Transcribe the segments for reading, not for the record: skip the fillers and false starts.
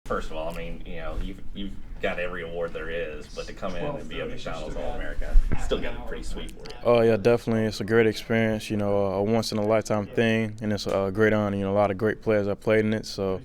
First of all, I mean, you've got every award there is, but to come in and be a McDonald's All-America, still got to be pretty sweet for you. Oh yeah, definitely. It's a great experience. A once in a lifetime thing, and it's a great honor. A lot of great players have played in it, so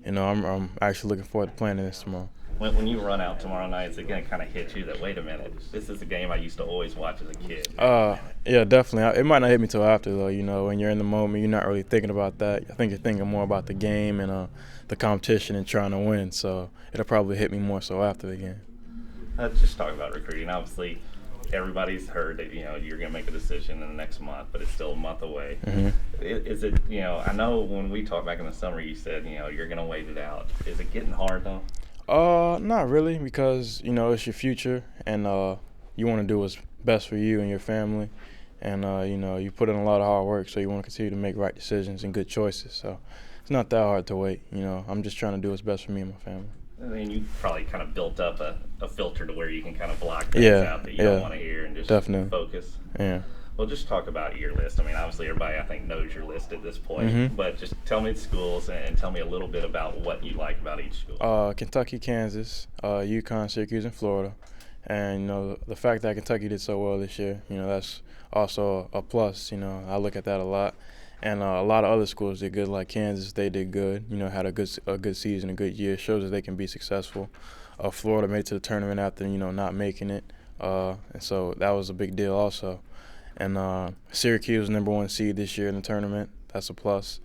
I'm actually looking forward to playing in this tomorrow. When you run out tomorrow night, is it going to kind of hit you that, wait a minute, this is a game I used to always watch as a kid? Yeah, definitely. It might not hit me till after though. When you're in the moment, you're not really thinking about that. I think you're thinking more about the game and the competition and trying to win. So it'll probably hit me more so after the game. Let's just talk about recruiting. Obviously, everybody's heard that you're going to make a decision in the next month, but it's still a month away. Mm-hmm. Is it I know when we talked back in the summer, you said you're going to wait it out. Is it getting hard though? Not really, because it's your future, and you want to do what's best for you and your family, and you put in a lot of hard work, so you want to continue to make right decisions and good choices. So it's not that hard to wait. I'm just trying to do what's best for me and my family. I mean, you probably kind of built up a filter to where you can kind of block things out that you don't want to hear and just definitely focus. Yeah. Well, just talk about your list. I mean, obviously everybody I think knows your list at this point, Mm-hmm. but just tell me the schools and tell me a little bit about what you like about each school. Kentucky, Kansas, UConn, Syracuse, and Florida. And the fact that Kentucky did so well this year, that's also a plus. I look at that a lot. And a lot of other schools did good, like Kansas. They did good. Had a good season, a good year. Shows that they can be successful. Florida made it to the tournament after not making it, and so that was a big deal also. And Syracuse was #1 seed this year in the tournament. That's a plus.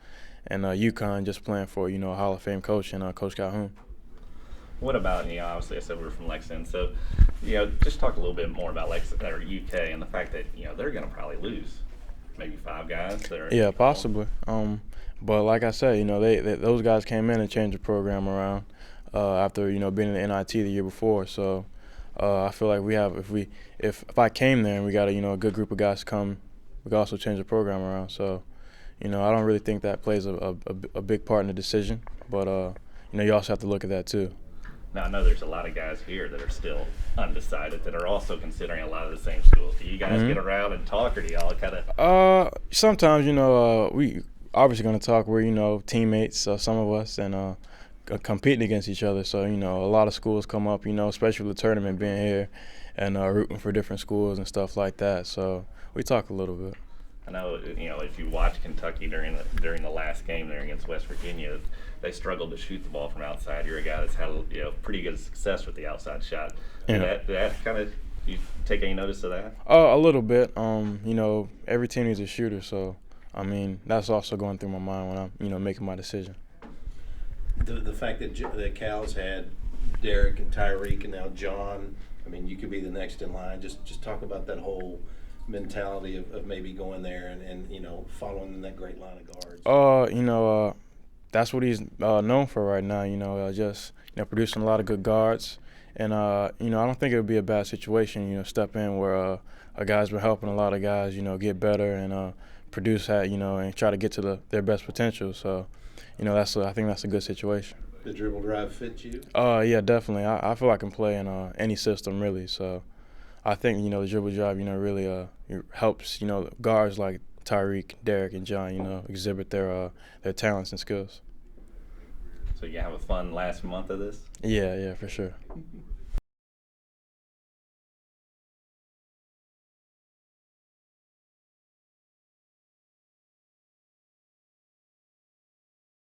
And UConn just playing for a Hall of Fame coach and Coach Calhoun. What about obviously I said we were from Lexington, so just talk a little bit more about Lexington or UK and the fact that they're going to probably lose maybe 5 guys that are possibly. But like I said, those guys came in and changed the program around after being in the NIT the year before. So I feel like we have if I came there and we got a good group of guys come, we could also change the program around. So I don't really think that plays a big part in the decision. But you also have to look at that too. Now, I know there's a lot of guys here that are still undecided that are also considering a lot of the same schools. Do you guys get around and talk, or do y'all kind of? Sometimes, we obviously going to talk. We're, teammates, some of us, and competing against each other. So, a lot of schools come up, especially with the tournament being here and rooting for different schools and stuff like that. So we talk a little bit. I know, if you watch Kentucky during the last game there against West Virginia, they struggled to shoot the ball from outside. You're a guy that's had pretty good success with the outside shot. Yeah. Did that kind of you take any notice of that? A little bit. Every team needs a shooter, so I mean that's also going through my mind when I'm making my decision. The fact that Cal's had Derek and Tyreek and now John. I mean, you could be the next in line. Just talk about that whole mentality of maybe going there and following that great line of guards. That's what he's known for right now. Just producing a lot of good guards, and I don't think it would be a bad situation. Step in where a guy's been helping a lot of guys, get better and produce at and try to get to their best potential. So, I think that's a good situation. The dribble drive fit you? Yeah, definitely. I feel I can play in any system really. So, I think the dribble drive really helps guards like Tyreek, Derek, and John exhibit their talents and skills. So you have a fun last month of this? Yeah, for sure.